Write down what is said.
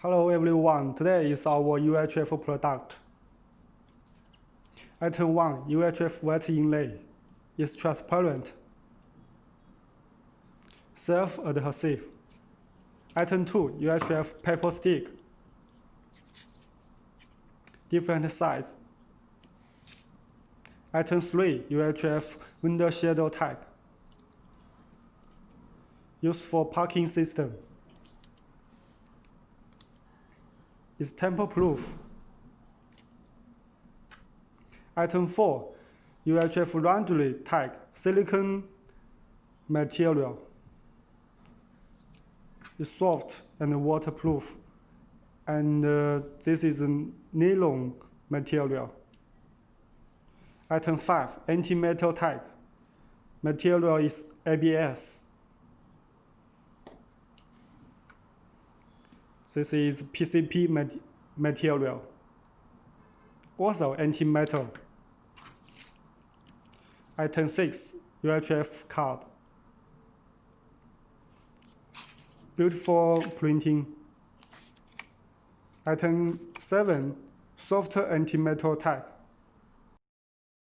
Hello everyone, today is our UHF product. Item 1, UHF wet inlay, is transparent, self-adhesive. Item 2, UHF paper stick, different size. Item 3, UHF window shadow tag, used for parking system. Is tamper proof. Item 4, UHF laundry tag, silicone material. It's soft and waterproof. And this is a nylon material. Item 5, anti-metal tag. Material is ABS. This is PCP material, also anti-metal. Item 6, UHF card. Beautiful printing. Item 7, soft anti-metal tag.